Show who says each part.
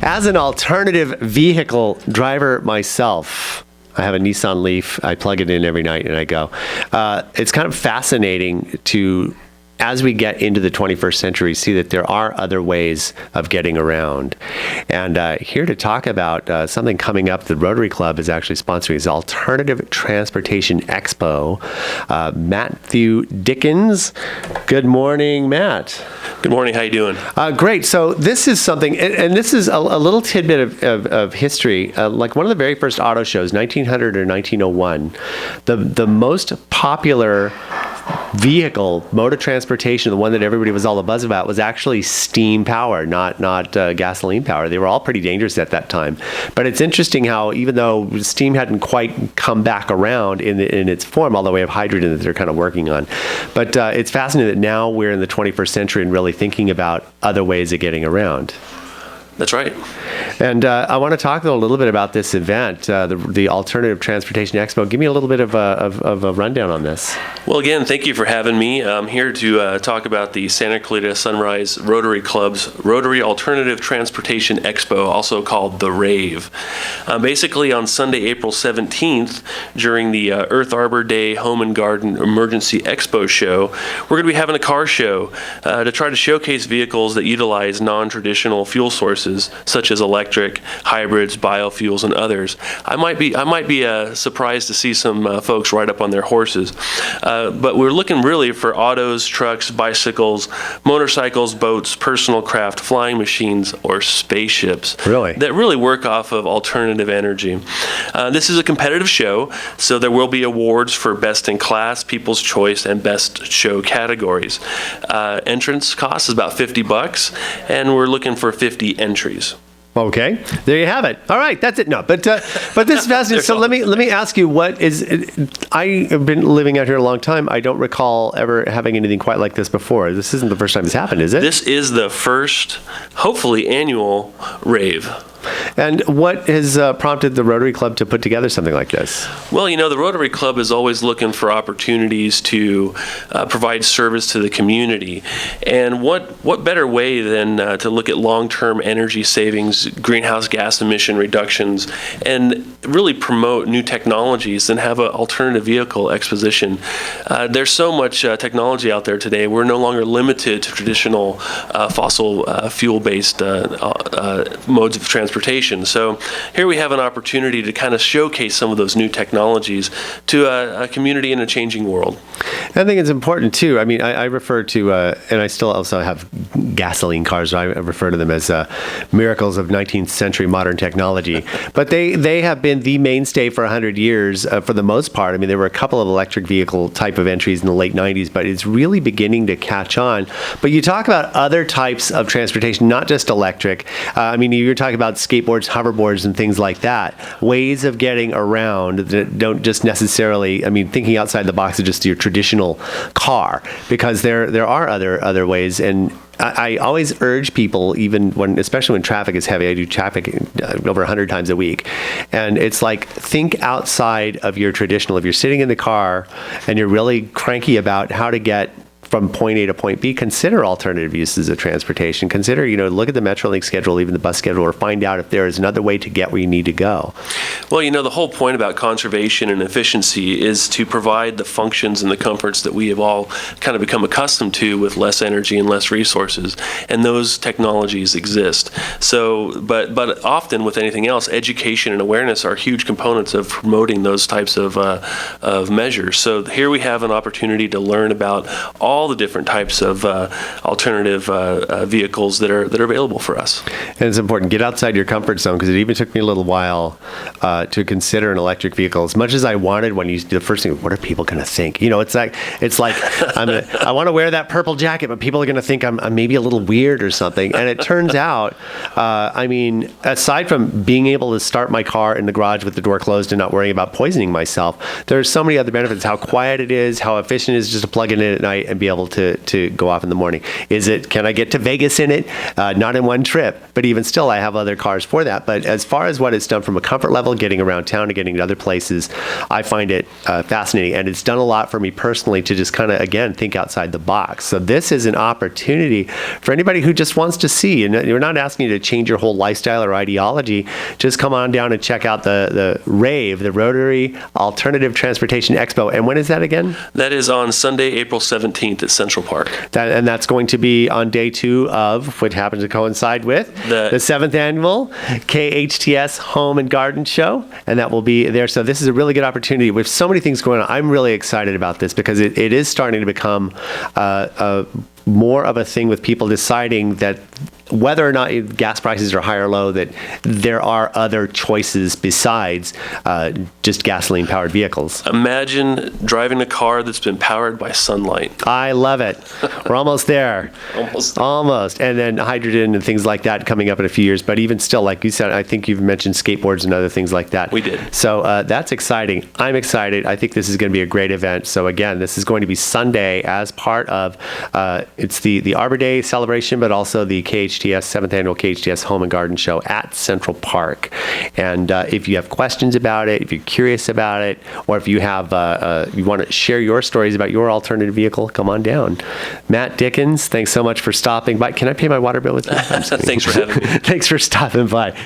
Speaker 1: As an alternative vehicle driver myself, I have a Nissan Leaf. I plug it in every night and I go. It's kind of fascinating to, as we get into the 21st century, see that there are other ways of getting around. And here to talk about something coming up, the Rotary Club is actually sponsoring is Alternative Transportation Expo. Matthew Dickens. Good morning, Matt.
Speaker 2: Good morning. How you doing?
Speaker 1: Great. So this is something, and this is a little tidbit of history. Like one of the very first auto shows, 1900 or 1901, the most popular vehicle, mode of transportation, the one that everybody was all abuzz about, was actually steam power, not gasoline power. They were all pretty dangerous at that time. But it's interesting how, even though steam hadn't quite come back around in its form, although we have hydrogen that they're kind of working on. But it's fascinating that now we're in the 21st century and really thinking about other ways of getting around.
Speaker 2: That's right.
Speaker 1: And I want to talk a little bit about this event, the Alternative Transportation Expo. Give me a little bit of a rundown on this.
Speaker 2: Well, again, thank you for having me. I'm here to talk about the Santa Clarita Sunrise Rotary Club's Rotary Alternative Transportation Expo, also called the RAVE. Basically, on Sunday, April 17th, during the Earth Arbor Day Home and Garden Emergency Expo show, we're going to be having a car show to try to showcase vehicles that utilize non-traditional fuel sources, such as electric, hybrids, biofuels, and others. I might be surprised to see some folks ride up on their horses, but we're looking really for autos, trucks, bicycles, motorcycles, boats, personal craft, flying machines, or spaceships.
Speaker 1: Really?
Speaker 2: That really work off of alternative energy. This is a competitive show, so there will be awards for best in class, people's choice, and best show categories. Entrance cost is about $50, and we're looking for 50 entries.
Speaker 1: Okay, there you have it. All right, that's it. No, but this is fascinating. So let me ask you, what is? I have been living out here a long time. I don't recall ever having anything quite like this before. This isn't the first time this happened, is it?
Speaker 2: This is the first, hopefully, annual rave.
Speaker 1: And what has prompted the Rotary Club to put together something like this?
Speaker 2: Well, the Rotary Club is always looking for opportunities to provide service to the community. And what better way than to look at long-term energy savings, greenhouse gas emission reductions, and really promote new technologies than have an alternative vehicle exposition. There's so much technology out there today. We're no longer limited to traditional fossil fuel-based modes of transportation. So here we have an opportunity to kind of showcase some of those new technologies to a community in a changing world.
Speaker 1: I think it's important too. I mean, I refer to, and I still also have gasoline cars. I refer to them as miracles of 19th century modern technology. But they have been the mainstay for 100 years for the most part. I mean, there were a couple of electric vehicle type of entries in the late 90s, but it's really beginning to catch on. But you talk about other types of transportation, not just electric. I mean, you're talking about skateboards, hoverboards, and things like that. Ways of getting around that don't just necessarily, I mean, thinking outside the box of just your traditional car, because there are other ways. And I always urge people, especially when traffic is heavy. I do traffic over 100 times a week. And it's like, think outside of your traditional. If you're sitting in the car and you're really cranky about how to get from point A to point B, consider alternative uses of transportation. Consider, look at the Metrolink schedule, even the bus schedule, or find out if there is another way to get where you need to go.
Speaker 2: Well, the whole point about conservation and efficiency is to provide the functions and the comforts that we have all kind of become accustomed to with less energy and less resources, and those technologies exist. So, but often with anything else, education and awareness are huge components of promoting those types of measures. So here we have an opportunity to learn about all the different types of alternative vehicles that are available for us.
Speaker 1: And it's important, get outside your comfort zone, because it even took me a little while to consider an electric vehicle. As much as I wanted, when you do the first thing, what are people going to think? It's like I want to wear that purple jacket, but people are going to think I'm maybe a little weird or something. And it turns out, aside from being able to start my car in the garage with the door closed and not worrying about poisoning myself, there's so many other benefits. How quiet it is, how efficient it is just to plug it in at night and be able to go off in the morning. Can I get to Vegas in it? Not in one trip, but even still, I have other cars for that. But as far as what it's done from a comfort level, getting around town and getting to other places, I find it fascinating. And it's done a lot for me personally to just kind of, again, think outside the box. So this is an opportunity for anybody who just wants to see. And we're not asking you to change your whole lifestyle or ideology. Just come on down and check out the RAVE, the Rotary Alternative Transportation Expo. And when is that again?
Speaker 2: That is on Sunday, April 17th at Central Park.
Speaker 1: And that's going to be on day 2 of what happens to coincide with the 7th annual KHTS Home and Garden Show. And that will be there. So this is a really good opportunity. With so many things going on, I'm really excited about this because it is starting to become more of a thing with people deciding that whether or not gas prices are high or low, that there are other choices besides just gasoline-powered vehicles.
Speaker 2: Imagine driving a car that's been powered by sunlight.
Speaker 1: I love it. We're almost there. Almost. And then hydrogen and things like that coming up in a few years. But even still, like you said, I think you've mentioned skateboards and other things like that.
Speaker 2: We did.
Speaker 1: So that's exciting. I'm excited. I think this is going to be a great event. So again, this is going to be Sunday as part of, it's the Arbor Day celebration, but also the KHTS 7th Annual KHTS Home and Garden Show at Central Park. And if you have questions about it, if you're curious about it, or if you have you want to share your stories about your alternative vehicle, come on down. Matt Dickens, thanks so much for stopping by. Can I pay my water bill with you?
Speaker 2: Thanks for having me.
Speaker 1: Thanks for stopping by.